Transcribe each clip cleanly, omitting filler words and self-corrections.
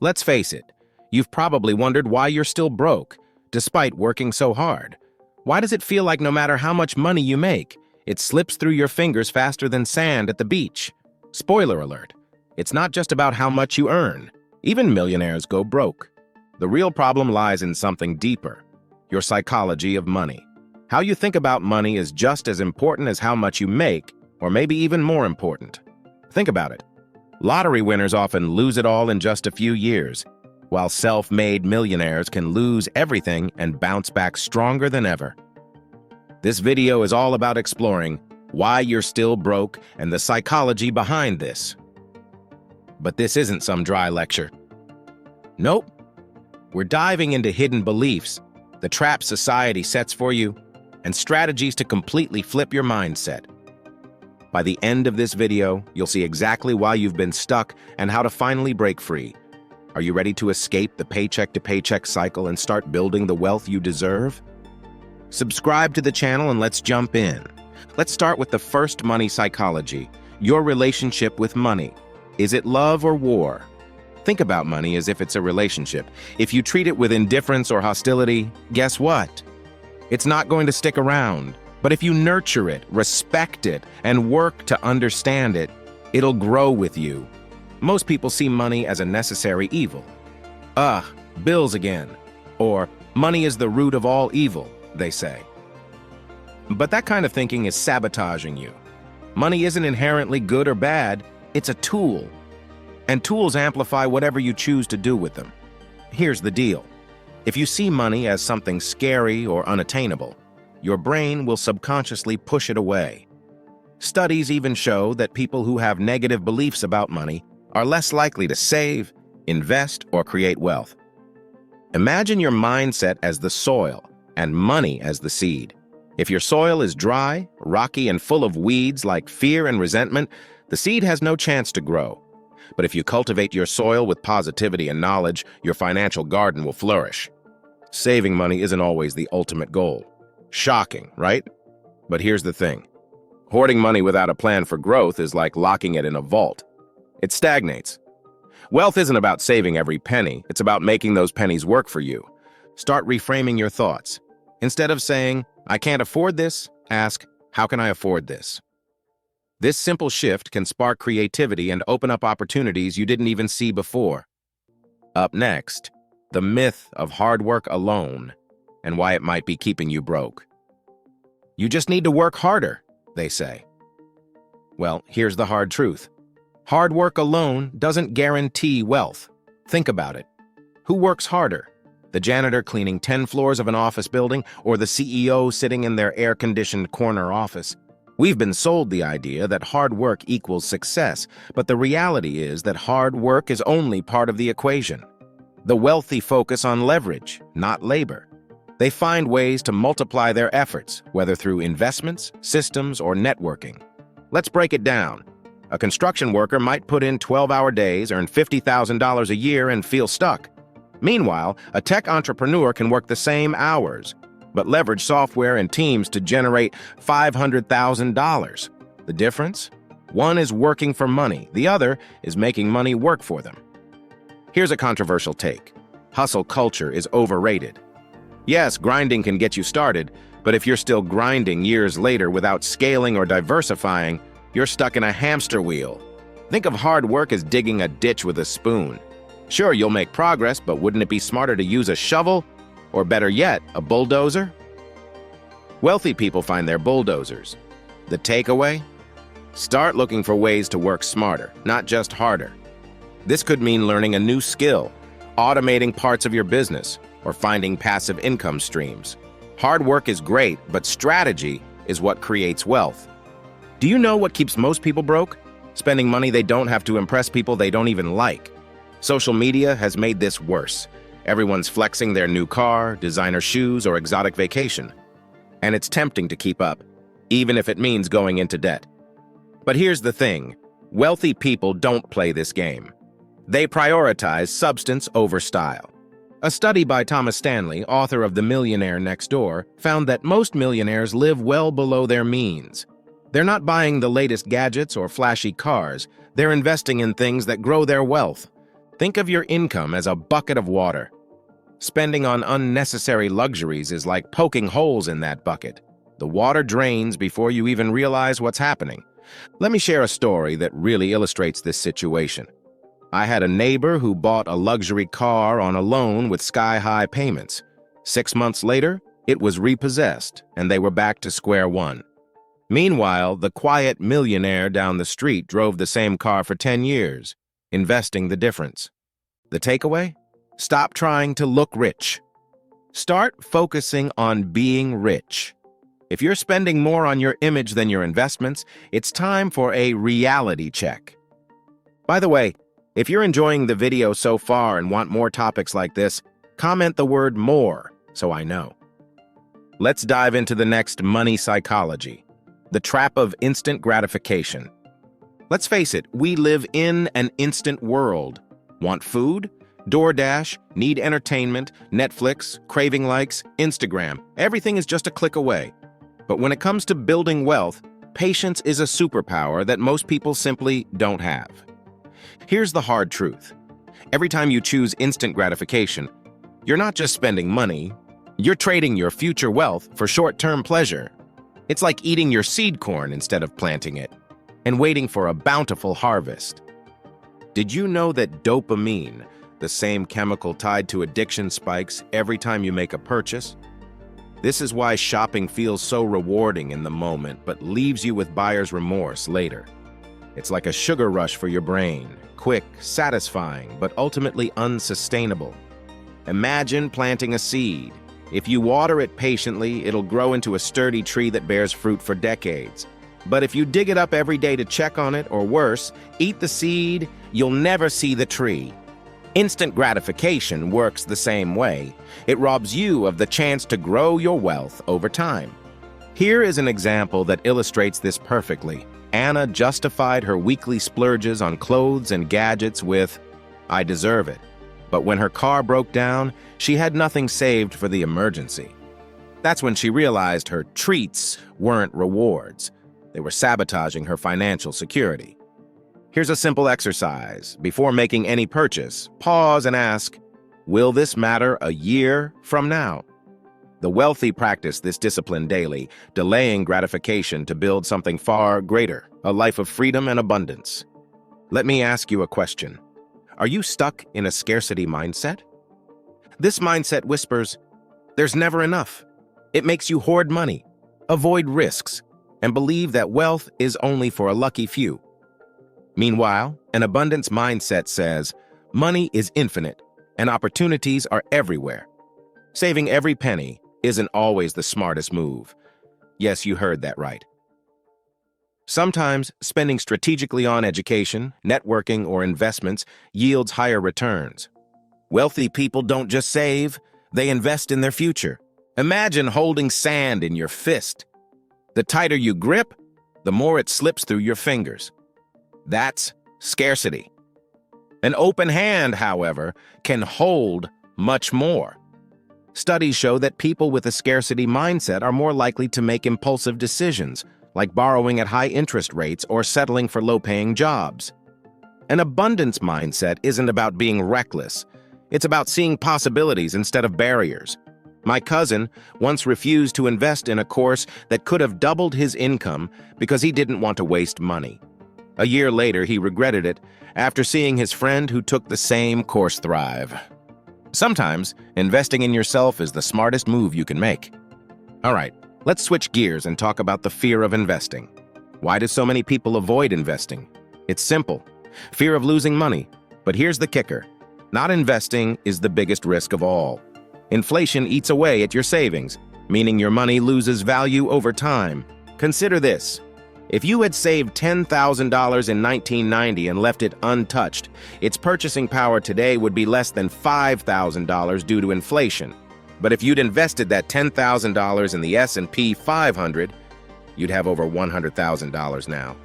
Let's face it, you've probably wondered why you're still broke, despite working so hard. Why does it feel like no matter how much money you make, it slips through your fingers faster than sand at the beach? Spoiler alert, it's not just about how much you earn. Even millionaires go broke. The real problem lies in something deeper, your psychology of money. How you think about money is just as important as how much you make, or maybe even more important. Think about it. Lottery winners often lose it all in just a few years, while self-made millionaires can lose everything and bounce back stronger than ever. This video is all about exploring why you're still broke and the psychology behind this. But this isn't some dry lecture. Nope. We're diving into hidden beliefs, the traps society sets for you, and strategies to completely flip your mindset. By the end of this video, you'll see exactly why you've been stuck and how to finally break free. Are you ready to escape the paycheck-to-paycheck cycle and start building the wealth you deserve? Subscribe to the channel and let's jump in. Let's start with the first money psychology, your relationship with money. Is it love or war? Think about money as if it's a relationship. If you treat it with indifference or hostility, guess what? It's not going to stick around. But if you nurture it, respect it, and work to understand it, it'll grow with you. Most people see money as a necessary evil. Bills again. Or, money is the root of all evil, they say. But that kind of thinking is sabotaging you. Money isn't inherently good or bad, it's a tool. And tools amplify whatever you choose to do with them. Here's the deal. If you see money as something scary or unattainable, your brain will subconsciously push it away. Studies even show that people who have negative beliefs about money are less likely to save, invest, or create wealth. Imagine your mindset as the soil and money as the seed. If your soil is dry, rocky, and full of weeds like fear and resentment, the seed has no chance to grow. But if you cultivate your soil with positivity and knowledge, your financial garden will flourish. Saving money isn't always the ultimate goal. Shocking, right? But here's the thing. Hoarding money without a plan for growth is like locking it in a vault. It stagnates. Wealth isn't about saving every penny, it's about making those pennies work for you. Start reframing your thoughts. Instead of saying, "I can't afford this," ask, "How can I afford this?" This simple shift can spark creativity and open up opportunities you didn't even see before. Up next, the myth of hard work alone and why it might be keeping you broke. You just need to work harder, they say. Well, here's the hard truth. Hard work alone doesn't guarantee wealth. Think about it. Who works harder? The janitor cleaning 10 floors of an office building or the CEO sitting in their air-conditioned corner office? We've been sold the idea that hard work equals success, but the reality is that hard work is only part of the equation. The wealthy focus on leverage, not labor. They find ways to multiply their efforts, whether through investments, systems, or networking. Let's break it down. A construction worker might put in 12-hour days, earn $50,000 a year, and feel stuck. Meanwhile, a tech entrepreneur can work the same hours, but leverage software and teams to generate $500,000. The difference? One is working for money, the other is making money work for them. Here's a controversial take. Hustle culture is overrated. Yes, grinding can get you started, but if you're still grinding years later without scaling or diversifying, you're stuck in a hamster wheel. Think of hard work as digging a ditch with a spoon. Sure, you'll make progress, but wouldn't it be smarter to use a shovel? Or better yet, a bulldozer? Wealthy people find their bulldozers. The takeaway? Start looking for ways to work smarter, not just harder. This could mean learning a new skill, automating parts of your business, or finding passive income streams. Hard work is great, but strategy is what creates wealth. Do you know what keeps most people broke? Spending money they don't have to impress people they don't even like. Social media has made this worse. Everyone's flexing their new car, designer shoes, or exotic vacation. And it's tempting to keep up, even if it means going into debt. But here's the thing. Wealthy people don't play this game. They prioritize substance over style. A study by Thomas Stanley, author of The Millionaire Next Door, found that most millionaires live well below their means. They're not buying the latest gadgets or flashy cars. They're investing in things that grow their wealth. Think of your income as a bucket of water. Spending on unnecessary luxuries is like poking holes in that bucket. The water drains before you even realize what's happening. Let me share a story that really illustrates this situation. I had a neighbor who bought a luxury car on a loan with sky-high payments. 6 months later, it was repossessed, and they were back to square one. Meanwhile, the quiet millionaire down the street drove the same car for 10 years, investing the difference. The takeaway? Stop trying to look rich. Start focusing on being rich. If you're spending more on your image than your investments, it's time for a reality check. By the way, if you're enjoying the video so far and want more topics like this, comment the word "more" so I know. Let's dive into the next money psychology, the trap of instant gratification. Let's face it, we live in an instant world. Want food? DoorDash, need entertainment, Netflix, craving likes, Instagram. Everything is just a click away. But when it comes to building wealth, patience is a superpower that most people simply don't have. Here's the hard truth. Every time you choose instant gratification, you're not just spending money, you're trading your future wealth for short-term pleasure. It's like eating your seed corn instead of planting it, and waiting for a bountiful harvest. Did you know that dopamine, the same chemical tied to addiction, spikes every time you make a purchase? This is why shopping feels so rewarding in the moment but leaves you with buyer's remorse later. It's like a sugar rush for your brain, quick, satisfying, but ultimately unsustainable. Imagine planting a seed. If you water it patiently, it'll grow into a sturdy tree that bears fruit for decades. But if you dig it up every day to check on it, or worse, eat the seed, you'll never see the tree. Instant gratification works the same way. It robs you of the chance to grow your wealth over time. Here is an example that illustrates this perfectly. Anna justified her weekly splurges on clothes and gadgets with, "I deserve it." But when her car broke down, she had nothing saved for the emergency. That's when she realized her treats weren't rewards. They were sabotaging her financial security. Here's a simple exercise. Before making any purchase, pause and ask, will this matter a year from now? The wealthy practice this discipline daily, delaying gratification to build something far greater, a life of freedom and abundance. Let me ask you a question. Are you stuck in a scarcity mindset? This mindset whispers, there's never enough. It makes you hoard money, avoid risks, and believe that wealth is only for a lucky few. Meanwhile, an abundance mindset says, money is infinite and opportunities are everywhere. Saving every penny isn't always the smartest move. Yes, you heard that right. Sometimes spending strategically on education, networking, or investments yields higher returns. Wealthy people don't just save, they invest in their future. Imagine holding sand in your fist. The tighter you grip, the more it slips through your fingers. That's scarcity. An open hand, however, can hold much more. Studies show that people with a scarcity mindset are more likely to make impulsive decisions, like borrowing at high interest rates or settling for low-paying jobs. An abundance mindset isn't about being reckless. It's about seeing possibilities instead of barriers. My cousin once refused to invest in a course that could have doubled his income because he didn't want to waste money. A year later, he regretted it after seeing his friend who took the same course thrive. Sometimes, investing in yourself is the smartest move you can make. All right, let's switch gears and talk about the fear of investing. Why do so many people avoid investing? It's simple. Fear of losing money. But here's the kicker. Not investing is the biggest risk of all. Inflation eats away at your savings, meaning your money loses value over time. Consider this. If you had saved $10,000 in 1990 and left it untouched, its purchasing power today would be less than $5,000 due to inflation. But if you'd invested that $10,000 in the S&P 500, you'd have over $100,000 now.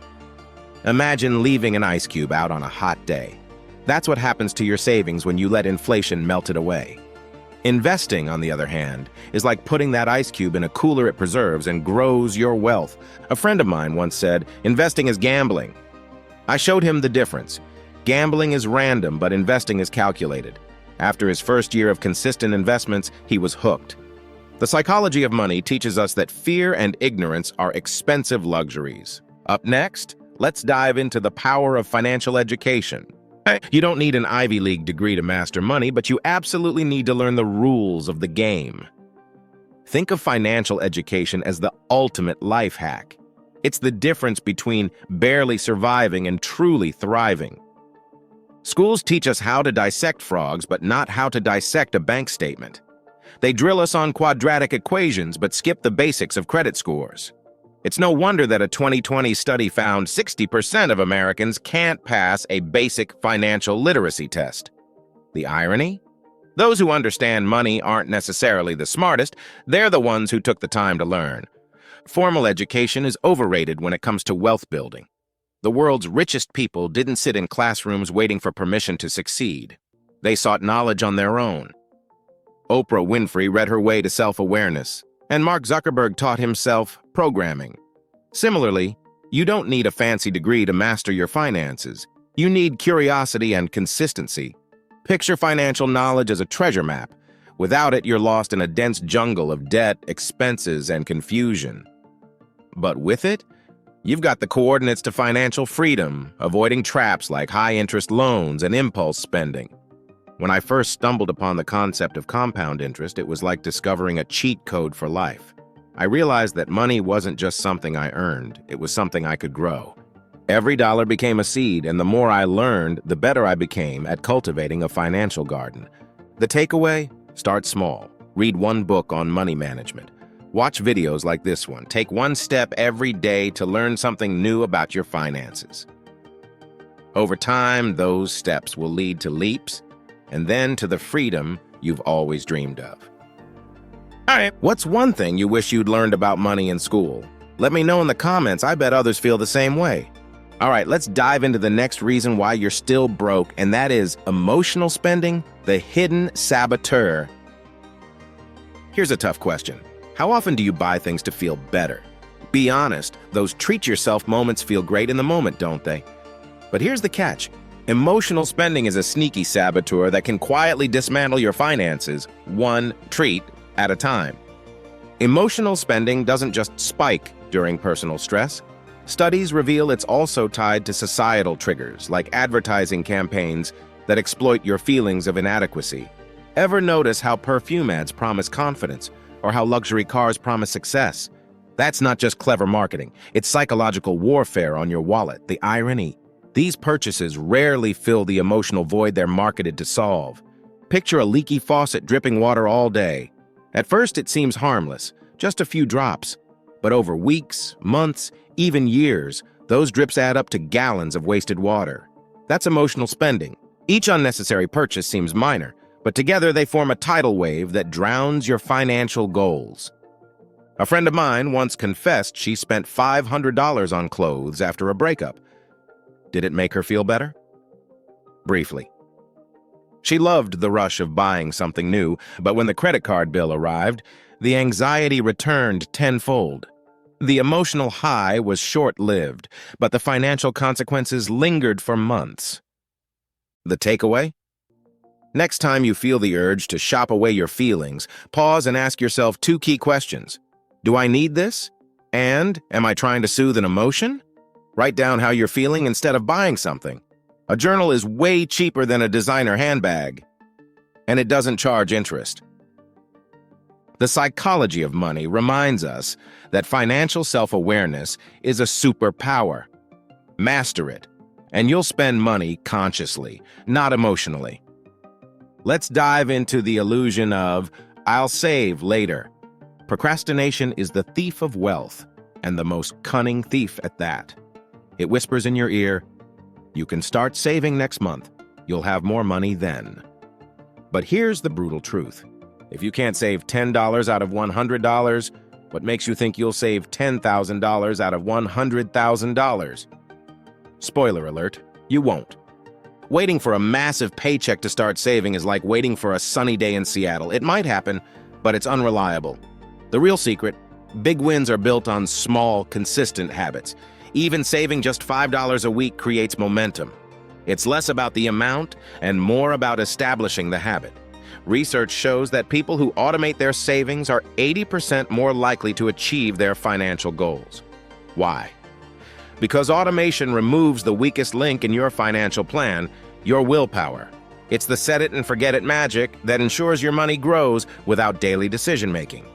Imagine leaving an ice cube out on a hot day. That's what happens to your savings when you let inflation melt it away. Investing, on the other hand, is like putting that ice cube in a cooler it preserves and grows your wealth. A friend of mine once said, investing is gambling. I showed him the difference. Gambling is random, but investing is calculated. After his first year of consistent investments, he was hooked. The psychology of money teaches us that fear and ignorance are expensive luxuries. Up next, let's dive into the power of financial education. You don't need an Ivy League degree to master money, but you absolutely need to learn the rules of the game. Think of financial education as the ultimate life hack. It's the difference between barely surviving and truly thriving. Schools teach us how to dissect frogs, but not how to dissect a bank statement. They drill us on quadratic equations, but skip the basics of credit scores. It's no wonder that a 2020 study found 60% of Americans can't pass a basic financial literacy test. The irony? Those who understand money aren't necessarily the smartest, they're the ones who took the time to learn. Formal education is overrated when it comes to wealth building. The world's richest people didn't sit in classrooms waiting for permission to succeed. They sought knowledge on their own. Oprah Winfrey read her way to self-awareness, and Mark Zuckerberg taught himself programming. Similarly, you don't need a fancy degree to master your finances. You need curiosity and consistency. Picture financial knowledge as a treasure map. Without it, you're lost in a dense jungle of debt, expenses, and confusion. But with it, you've got the coordinates to financial freedom, avoiding traps like high-interest loans and impulse spending. When I first stumbled upon the concept of compound interest, it was like discovering a cheat code for life. I realized that money wasn't just something I earned, it was something I could grow. Every dollar became a seed, and the more I learned, the better I became at cultivating a financial garden. The takeaway? Start small. Read one book on money management. Watch videos like this one. Take one step every day to learn something new about your finances. Over time, those steps will lead to leaps, and then to the freedom you've always dreamed of. All right, what's one thing you wish you'd learned about money in school? Let me know in the comments. I bet others feel the same way. All right, let's dive into the next reason why you're still broke, and that is emotional spending, the hidden saboteur. Here's a tough question. How often do you buy things to feel better? Be honest, those treat-yourself moments feel great in the moment, don't they? But here's the catch. Emotional spending is a sneaky saboteur that can quietly dismantle your finances, one treat at a time. Emotional spending doesn't just spike during personal stress. Studies reveal it's also tied to societal triggers, like advertising campaigns that exploit your feelings of inadequacy. Ever notice how perfume ads promise confidence, or how luxury cars promise success? That's not just clever marketing, it's psychological warfare on your wallet. The irony? These purchases rarely fill the emotional void they're marketed to solve. Picture a leaky faucet dripping water all day. At first, it seems harmless, just a few drops. But over weeks, months, even years, those drips add up to gallons of wasted water. That's emotional spending. Each unnecessary purchase seems minor, but together they form a tidal wave that drowns your financial goals. A friend of mine once confessed she spent $500 on clothes after a breakup. Did it make her feel better? Briefly. She loved the rush of buying something new, but when the credit card bill arrived, the anxiety returned tenfold. The emotional high was short-lived, but the financial consequences lingered for months. The takeaway? Next time you feel the urge to shop away your feelings, pause and ask yourself two key questions. Do I need this? And am I trying to soothe an emotion? Write down how you're feeling instead of buying something. A journal is way cheaper than a designer handbag, and it doesn't charge interest. The psychology of money reminds us that financial self-awareness is a superpower. Master it, and you'll spend money consciously, not emotionally. Let's dive into the illusion of, I'll save later. Procrastination is the thief of wealth, and the most cunning thief at that. It whispers in your ear, you can start saving next month. You'll have more money then. But here's the brutal truth. If you can't save $10 out of $100, what makes you think you'll save $10,000 out of $100,000? Spoiler alert, you won't. Waiting for a massive paycheck to start saving is like waiting for a sunny day in Seattle. It might happen, but it's unreliable. The real secret, big wins are built on small, consistent habits. Even saving just $5 a week creates momentum. It's less about the amount and more about establishing the habit. Research shows that people who automate their savings are 80% more likely to achieve their financial goals. Why? Because automation removes the weakest link in your financial plan, your willpower. It's the set-it-and-forget-it magic that ensures your money grows without daily decision-making.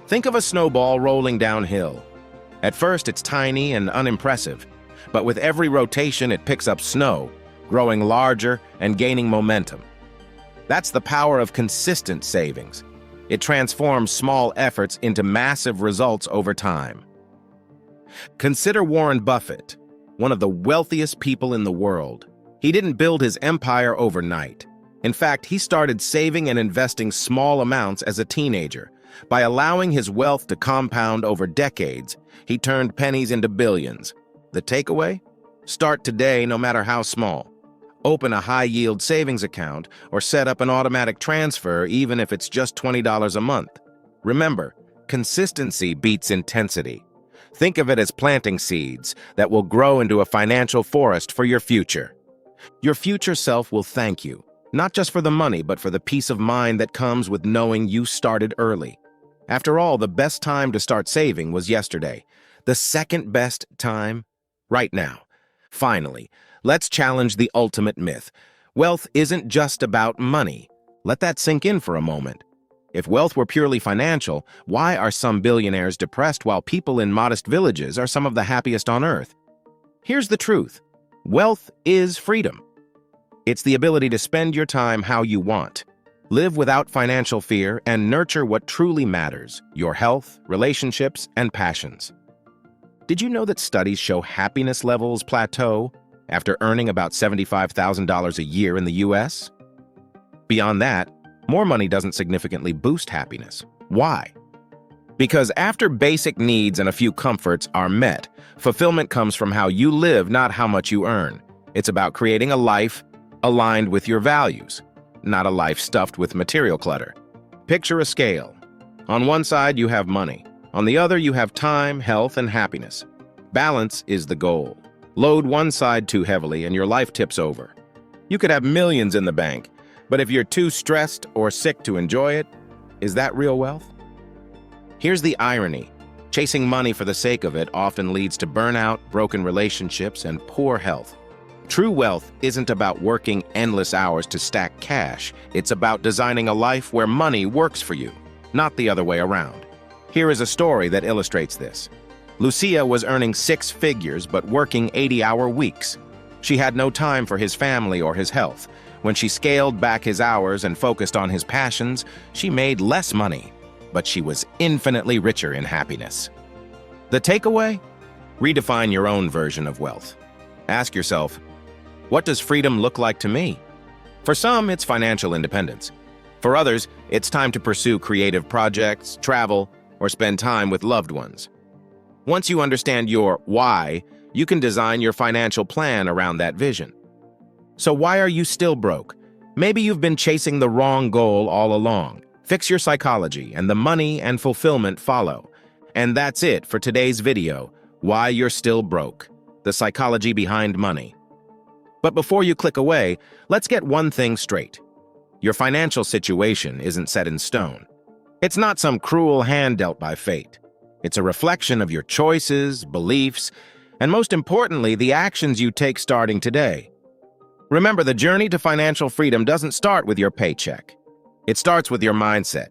Think of a snowball rolling downhill. At first, it's tiny and unimpressive, but with every rotation, it picks up snow, growing larger and gaining momentum. That's the power of consistent savings. It transforms small efforts into massive results over time. Consider Warren Buffett, one of the wealthiest people in the world. He didn't build his empire overnight. In fact, he started saving and investing small amounts as a teenager. By allowing his wealth to compound over decades, he turned pennies into billions. The takeaway? Start today, no matter how small. Open a high-yield savings account or set up an automatic transfer even if it's just $20 a month. Remember, consistency beats intensity. Think of it as planting seeds that will grow into a financial forest for your future. Your future self will thank you, not just for the money, but for the peace of mind that comes with knowing you started early. After all, the best time to start saving was yesterday. The second best time, right now. Finally, let's challenge the ultimate myth. Wealth isn't just about money. Let that sink in for a moment. If wealth were purely financial, why are some billionaires depressed while people in modest villages are some of the happiest on earth? Here's the truth. Wealth is freedom. It's the ability to spend your time how you want, live without financial fear, and nurture what truly matters, your health, relationships, and passions. Did you know that studies show happiness levels plateau after earning about $75,000 a year in the US? Beyond that, more money doesn't significantly boost happiness. Why? Because after basic needs and a few comforts are met, fulfillment comes from how you live, not how much you earn. It's about creating a life aligned with your values, not a life stuffed with material clutter. Picture a scale. On one side, you have money. On the other, you have time, health, and happiness. Balance is the goal. Load one side too heavily and your life tips over. You could have millions in the bank, but if you're too stressed or sick to enjoy it, is that real wealth? Here's the irony. Chasing money for the sake of it often leads to burnout, broken relationships, and poor health. True wealth isn't about working endless hours to stack cash. It's about designing a life where money works for you, not the other way around. Here is a story that illustrates this. Lucia was earning 6 figures but working 80-hour weeks. She had no time for his family or his health. When she scaled back his hours and focused on his passions, she made less money, but she was infinitely richer in happiness. The takeaway? Redefine your own version of wealth. Ask yourself, what does freedom look like to me? For some, it's financial independence. For others, it's time to pursue creative projects, travel, or spend time with loved ones. Once you understand your why, you can design your financial plan around that vision. So why are you still broke? Maybe you've been chasing the wrong goal all along. Fix your psychology, and the money and fulfillment follow. And that's it for today's video, Why You're Still Broke, the psychology behind money. But before you click away, let's get one thing straight. Your financial situation isn't set in stone. It's not some cruel hand dealt by fate. It's a reflection of your choices, beliefs, and most importantly, the actions you take starting today. Remember, the journey to financial freedom doesn't start with your paycheck. It starts with your mindset.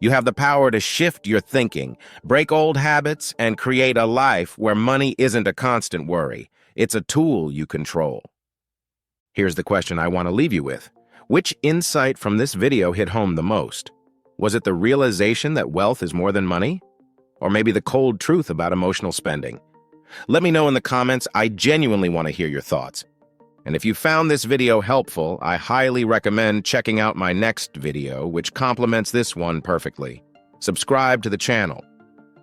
You have the power to shift your thinking, break old habits, and create a life where money isn't a constant worry. It's a tool you control. Here's the question I want to leave you with. Which insight from this video hit home the most? Was it the realization that wealth is more than money? Or maybe the cold truth about emotional spending? Let me know in the comments. I genuinely want to hear your thoughts. And if you found this video helpful, I highly recommend checking out my next video, which complements this one perfectly. Subscribe to the channel.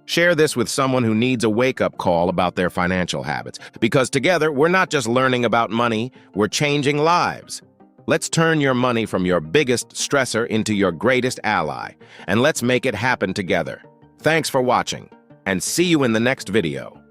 Share this with someone who needs a wake-up call about their financial habits, because together, we're not just learning about money, we're changing lives. Let's turn your money from your biggest stressor into your greatest ally, and let's make it happen together. Thanks for watching, and see you in the next video.